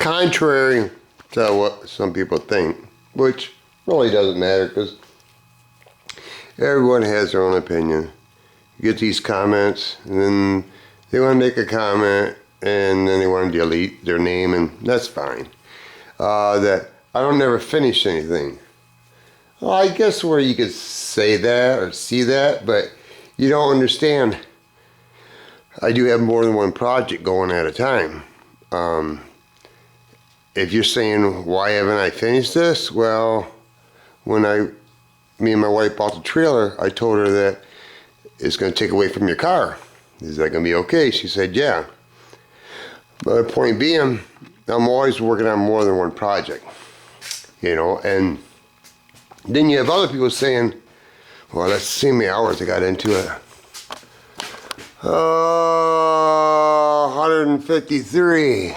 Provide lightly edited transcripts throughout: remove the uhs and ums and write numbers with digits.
contrary to what some people think, which really doesn't matter because everyone has their own opinion. You get these comments, and then they want to make a comment, and then they want to delete their name, and that's fine. That I don't never finish anything. Well, I guess where you could say that or see that, but you don't understand. I do have more than one project going at a time. If you're saying, why haven't I finished this? Well, when me and my wife bought the trailer, I told her that it's going to take away from your car. Is that going to be okay? She said, yeah. But the point being, I'm always working on more than one project, you know, and then you have other people saying, well, let's see how many hours I got into it. 153.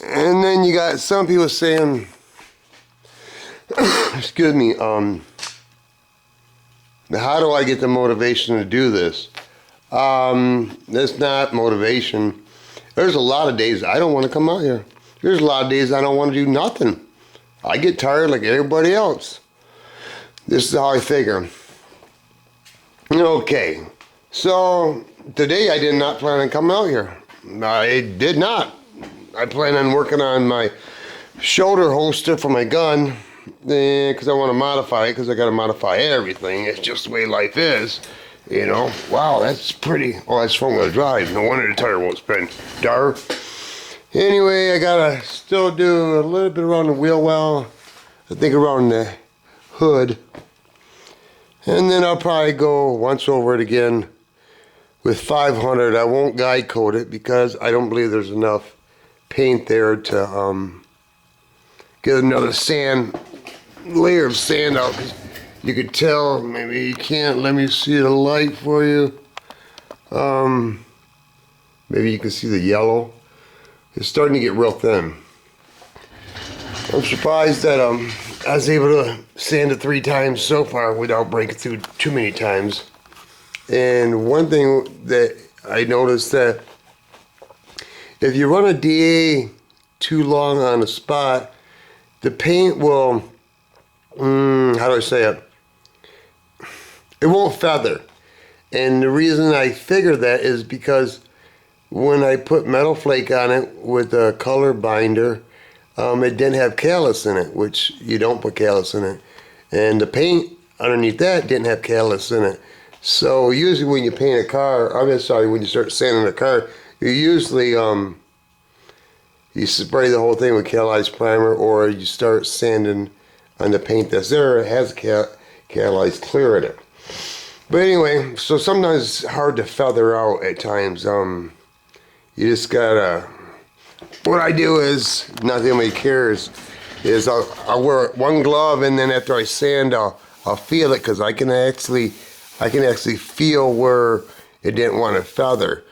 And then you got some people saying, excuse me, how do I get the motivation to do this? That's not motivation. There's a lot of days I don't want to come out here. There's a lot of days I don't want to do nothing. I get tired like everybody else. This is how I figure. Okay, so today I did not plan on coming out here. I did not. I plan on working on my shoulder holster for my gun because I want to modify it, because I got to modify everything. It's just the way life is, you know. Wow, that's pretty. Oh, that's front-wheel drive. No wonder the tire won't spin. Dark. Anyway, I gotta still do a little bit around the wheel well. I think around the hood. And then I'll probably go once over it again with 500. I won't guide coat it because I don't believe there's enough paint there to get another layer of sand out. You could tell, maybe you can't, let me see the light for you. Maybe you can see the yellow. It's starting to get real thin. I'm surprised that I was able to sand it 3 times so far without breaking through too many times. And one thing that I noticed, that if you run a DA too long on a spot, the paint will, how do I say it? It won't feather. And the reason I figured that is because when I put metal flake on it with a color binder, it didn't have callus in it, which you don't put callus in it. And the paint underneath that didn't have callus in it. So usually when you paint a car, when you start sanding a car, you usually you spray the whole thing with callized primer, or you start sanding on the paint that's there. It has callized clear in it. But anyway, so sometimes it's hard to feather out at times. You just gotta, what I do is, not that anybody cares, is I'll wear one glove, and then after I sand, I'll feel it, because I can actually feel where it didn't want to feather.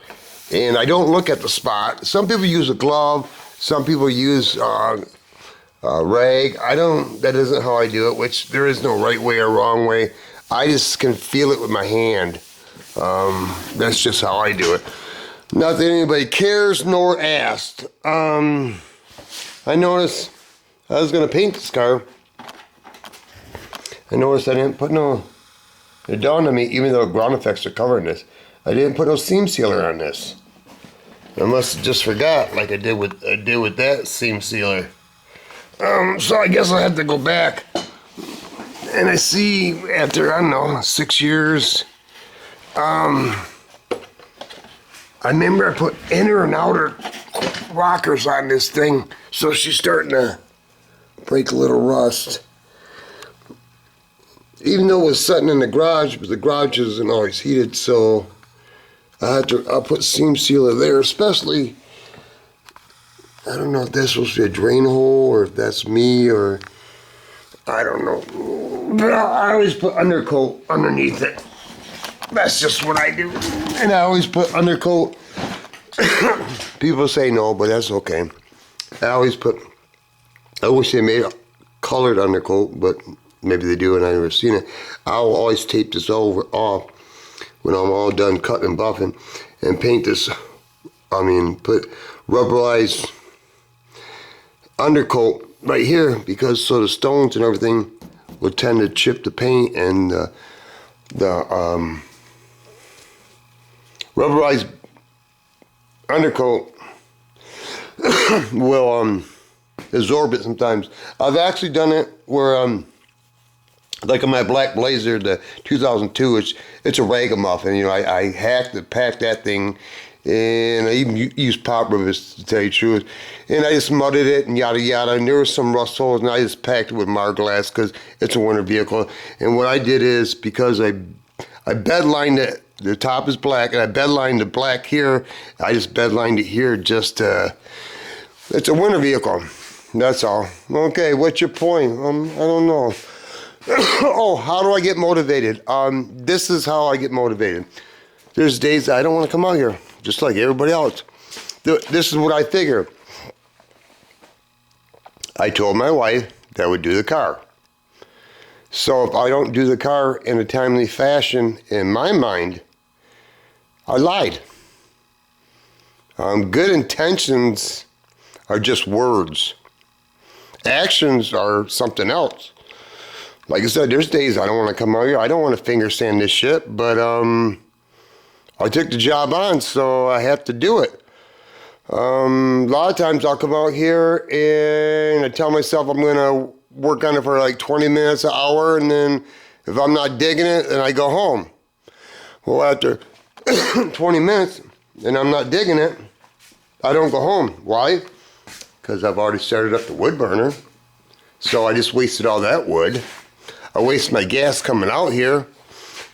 And I don't look at the spot. Some people use a glove, some people use rag. That isn't how I do it, which there is no right way or wrong way. I just can feel it with my hand. That's just how I do it. Not that anybody cares nor asked. I noticed I was going to paint this car. I noticed I didn't put no, it dawned on me, even though ground effects are covering this, I didn't put no seam sealer on this. I must have just forgot, like I did with that seam sealer. So I guess I'll have to go back. And I see after, I don't know, 6 years, I remember I put inner and outer rockers on this thing, so she's starting to break a little rust. Even though it was sitting in the garage, but the garage isn't always heated, so I'll put seam sealer there, especially, I don't know if that's supposed to be a drain hole, or if that's me, or I don't know. But I always put undercoat underneath it. That's just what I do. And I always put undercoat. People say no, but that's okay. I wish they made a colored undercoat, but maybe they do and I've never seen it. I'll always tape this off when I'm all done cutting and buffing, and paint this put rubberized undercoat right here, because so the stones and everything will tend to chip the paint, and the rubberized undercoat will absorb it sometimes. I've actually done it where like on my black Blazer, the 2002, it's a ragamuffin. You know, I packed that thing, and I even used pop rivets, to tell you the truth. And I just mudded it and yada yada. And there was some rust holes, and I just packed it with Marglass because it's a winter vehicle. And what I did is, because I bed lined it, the top is black, and I bed lined the black here. I just bed lined it here just it's a winter vehicle. That's all. Okay, what's your point? I don't know. Oh, how do I get motivated? This is how I get motivated. There's days that I don't want to come out here, just like everybody else. This is what I figure. I told my wife that I would do the car. So if I don't do the car in a timely fashion, in my mind, I lied. Good intentions are just words. Actions are something else. Like I said, there's days I don't want to come out here. I don't want to finger sand this shit, but I took the job on, so I have to do it. A lot of times I'll come out here and I tell myself I'm going to work on it for like 20 minutes, an hour, and then if I'm not digging it, then I go home. Well, after 20 minutes and I'm not digging it, I don't go home. Why? Because I've already started up the wood burner. So I just wasted all that wood. I waste my gas coming out here.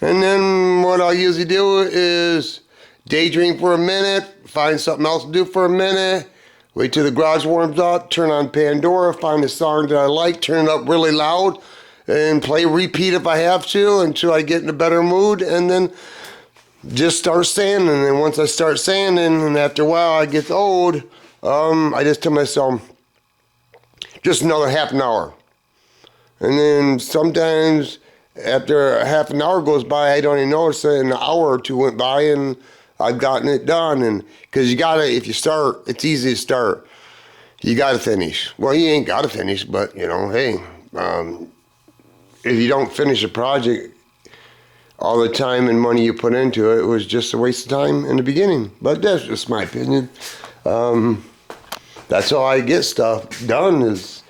And then what I usually do is daydream for a minute, find something else to do for a minute, wait till the garage warms up, turn on Pandora, find a song that I like, turn it up really loud, and play repeat if I have to until I get in a better mood, and then just start sanding. And then once I start sanding, and after a while I get old, I just tell myself, just another half an hour. And then sometimes after a half an hour goes by, I don't even notice it, and an hour or two went by and I've gotten it done. And because you gotta, if you start, it's easy to start. You gotta finish. Well, you ain't gotta finish, but you know, hey, if you don't finish a project, all the time and money you put into it was just a waste of time in the beginning. But that's just my opinion. That's how I get stuff done. Is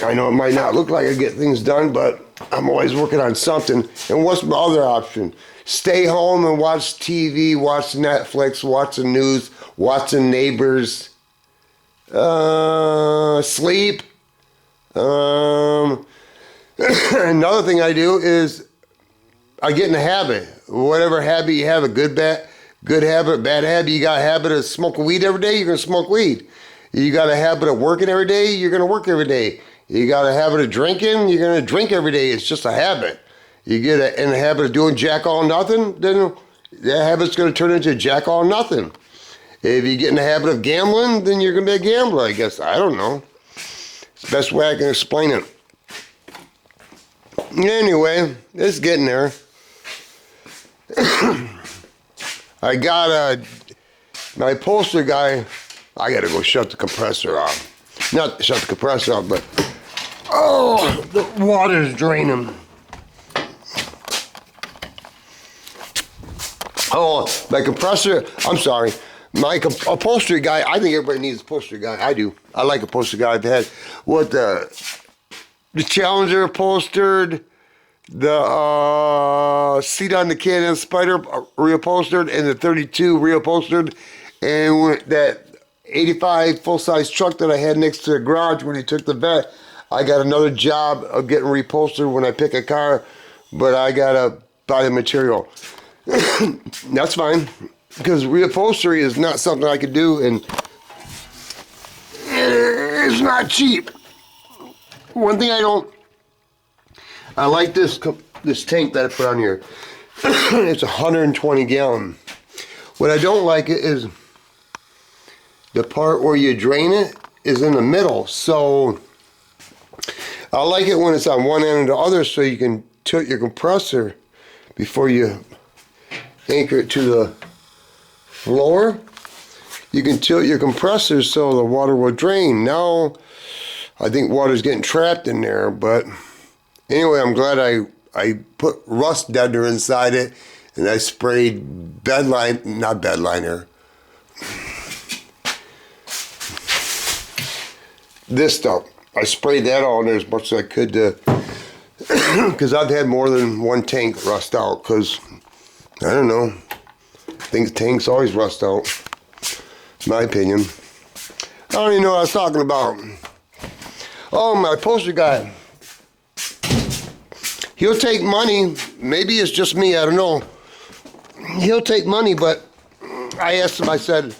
I know it might not look like I get things done, but I'm always working on something. And what's my other option? Stay home and watch TV, watch Netflix, watch the news, watch the neighbors, sleep. Another thing I do is I get in a habit. Whatever habit you have, a good habit, bad habit. You got a habit of smoking weed every day, you're going to smoke weed. You got a habit of working every day, you're going to work every day. You got a habit of drinking, you're going to drink every day. It's just a habit. You get in a habit of doing jack all nothing, then that habit's going to turn into jack all nothing. If you get in the habit of gambling, then you're going to be a gambler, I guess. I don't know. It's the best way I can explain it. Anyway, it's getting there. I got my upholstery guy. I got to go shut the compressor off. Not shut the compressor off, but oh, the water's draining. Oh, my compressor, I'm sorry. My upholstery guy, I think everybody needs a upholstery guy. I do. I like upholstery guy. I've had what the Challenger upholstered, the seat on the Can-Am Spider reupholstered, and the 32 reupholstered, and that 85 full-size truck that I had next to the garage when he took the vet. I got another job of getting reupholstered when I pick a car, but I gotta buy the material. That's fine, because reupholstery is not something I could do, and it's not cheap. One thing I like this tank that I put on here. It's 120 gallon. What I don't like it is the part where you drain it is in the middle. So I like it when it's on one end and the other, so you can tilt your compressor before you anchor it to the floor, you can tilt your compressor so the water will drain. Now, I think water's getting trapped in there, but anyway, I'm glad I put rust deadener inside it, and I sprayed not bed liner. This stuff. I sprayed that all in there as much as I could to, because I've had more than one tank rust out, because, I don't know, I think tanks always rust out, in my opinion. I don't even know what I was talking about. Oh, my poster guy. He'll take money. Maybe it's just me, I don't know. He'll take money, but I asked him, I said,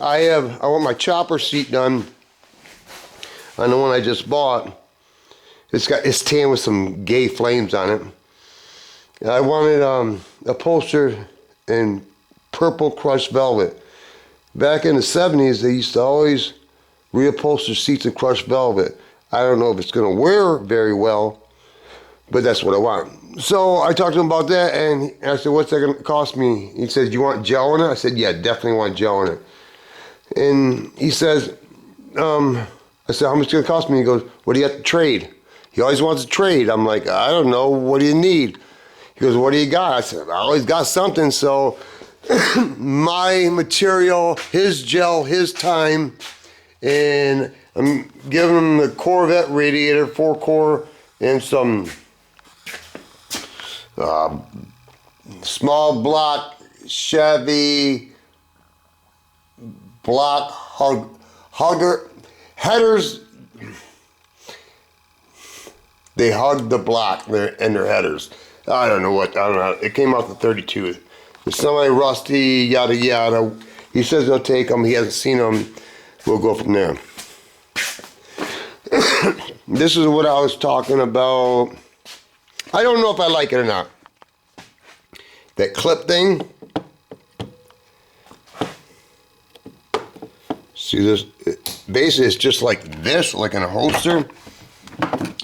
I want my chopper seat done on the one I just bought. It's tan with some gay flames on it. I wanted upholstery in purple crushed velvet. Back in the 70s, they used to always reupholster seats in crushed velvet. I don't know if it's going to wear very well, but that's what I want. So I talked to him about that, and I said, what's that going to cost me? He says, you want gel in it? I said, yeah, definitely want gel in it. And he says, I said, how much is it going to cost me? He goes, what do you have to trade? He always wants to trade. I'm like, I don't know. What do you need? He goes, what do you got? I said, I always got something. So my material, his gel, his time, and I'm giving him the Corvette radiator, 4-core, and some small block Chevy block hugger headers. They hug the block and their headers. I don't know. It came out the 32. It's somebody rusty, yada yada. He says he'll take them. He hasn't seen them. We'll go from there. This is what I was talking about. I don't know if I like it or not. That clip thing. See this? Basically, it's just like this, like in a holster.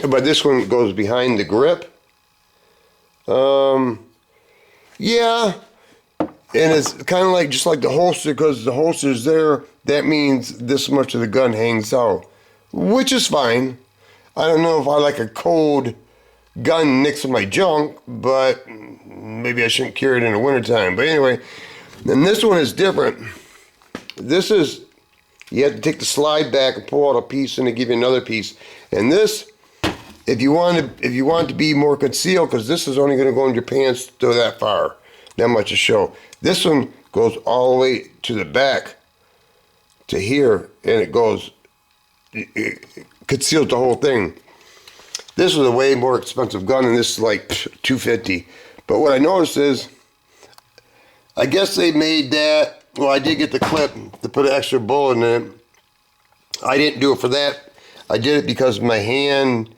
But this one goes behind the grip. Yeah. And it's kind of like, just like the holster, because the holster's there, that means this much of the gun hangs out. Which is fine. I don't know if I like a cold gun next to my junk, but maybe I shouldn't carry it in the wintertime. But anyway, and this one is different. This is, you have to take the slide back and pull out a piece and they give you another piece. And this, if you want it to be more concealed, because this is only going to go in your pants to that far, not much to show. This one goes all the way to the back to here, and it conceals the whole thing. This is a way more expensive gun, and this is like $250. But what I noticed is, I guess they made that. Well, I did get the clip to put an extra bullet in it. I didn't do it for that. I did it because my hand,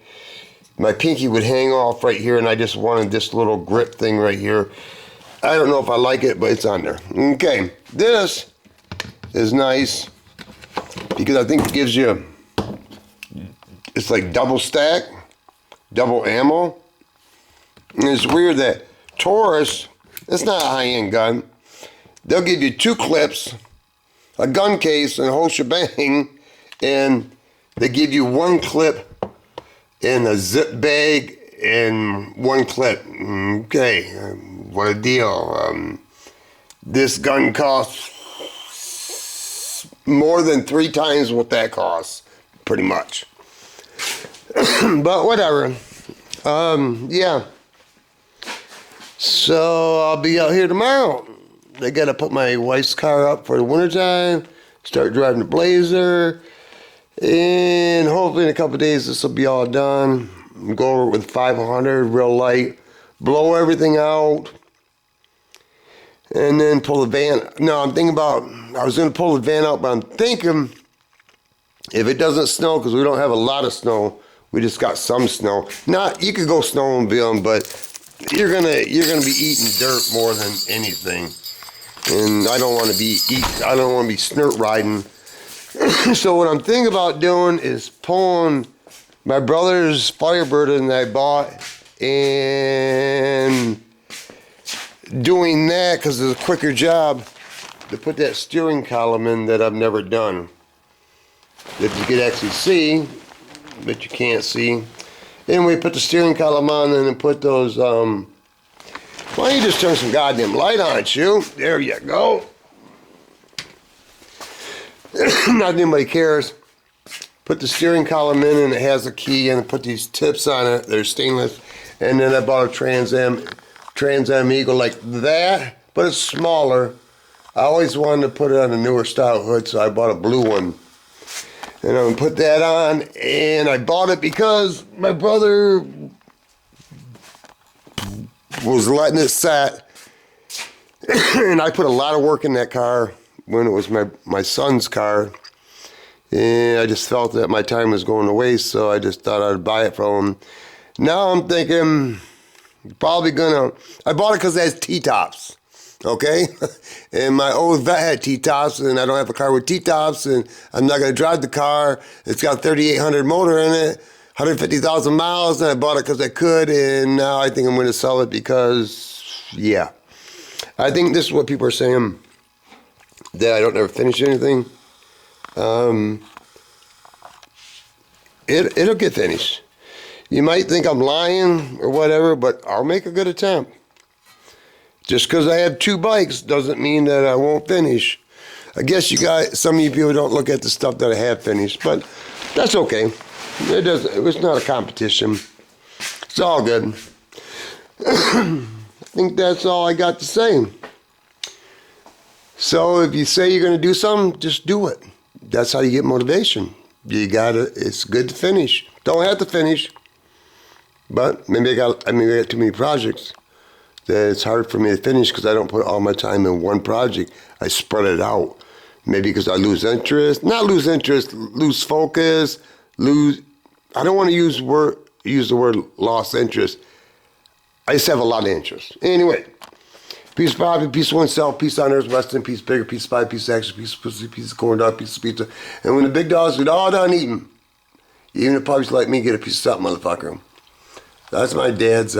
my pinky would hang off right here, and I just wanted this little grip thing right here. I don't know if I like it, but it's on there. Okay, this is nice because I think it gives you, it's like double stack, double ammo. And it's weird that Taurus, it's not a high-end gun. They'll give you 2 clips, a gun case, and a whole shebang, and they give you 1 clip in a zip bag and 1 clip. Okay, what a deal. This gun costs more than 3 times what that costs, pretty much. But whatever. Yeah. So I'll be out here tomorrow. They got to put my wife's car up for the wintertime, start driving the Blazer, and hopefully in a couple of days this will be all done. Go over it with 500, real light, blow everything out, and then pull the van. No, I'm thinking about, I was going to pull the van out, but I'm thinking if it doesn't snow, because we don't have a lot of snow, we just got some snow. Not, you could go snowmobiling, but you're gonna be eating dirt more than anything. And I don't want to be snort riding. So what I'm thinking about doing is pulling my brother's Firebird that I bought and doing that because it's a quicker job to put that steering column in that I've never done. That you could actually see, but you can't see. Then we put the steering column on and then put those, why don't you just turn some goddamn light on, Shu? There you go. Not anybody cares. Put the steering column in and it has a key and put these tips on it. They're stainless. And then I bought a Trans Am Eagle like that, but it's smaller. I always wanted to put it on a newer style hood, so I bought a blue one. And I'm gonna put that on, and I bought it because my brother was letting it set. And I put a lot of work in that car when it was my son's car. And I just felt that my time was going to waste, so I just thought I'd buy it from him. Now I'm thinking, probably gonna, I bought it because it has T-tops, okay? And my old vet had T-tops, and I don't have a car with T-tops, and I'm not gonna drive the car. It's got 3,800 motor in it, 150,000 miles, and I bought it because I could, and now I think I'm gonna sell it because, yeah. I think this is what people are saying, that I don't ever finish anything. It'll get finished. You might think I'm lying or whatever, but I'll make a good attempt. Just because I have 2 bikes doesn't mean that I won't finish. I guess you guys, some of you people don't look at the stuff that I have finished, but that's okay. It's not a competition. It's all good. I think that's all I got to say. So if you say you're going to do something, just do it. That's how you get motivation. It's good to finish. Don't have to finish. But maybe I got too many projects that it's hard for me to finish because I don't put all my time in one project. I spread it out. Maybe because I lose interest. Not lose interest, lose focus, I don't want to use the word lost interest. I just have a lot of interest. Anyway, piece of property, piece of oneself, piece on earth, Western, piece bigger, piece of pie, piece of action, piece of pussy, piece of corn dog, piece of pizza. And when the big dogs get all done eating, even the puppies like me get a piece of something, motherfucker. That's my dad's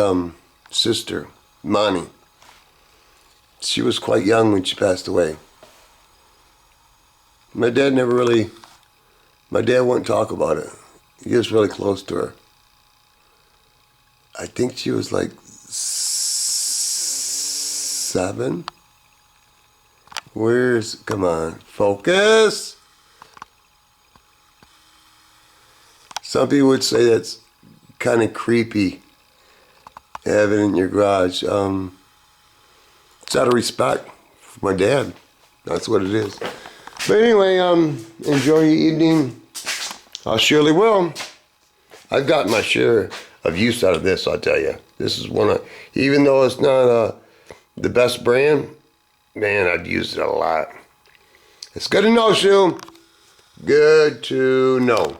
sister, Monty. She was quite young when she passed away. My dad wouldn't talk about it. He was really close to her. I think she was like 7. Come on, focus. Some people would say that's kind of creepy, have it in your garage. It's out of respect for my dad. That's what it is. But anyway, enjoy your evening. I surely will. I've got my share of use out of this, I'll tell you. This is even though it's not the best brand, man, I've used it a lot. It's good to know, Sue. Good to know.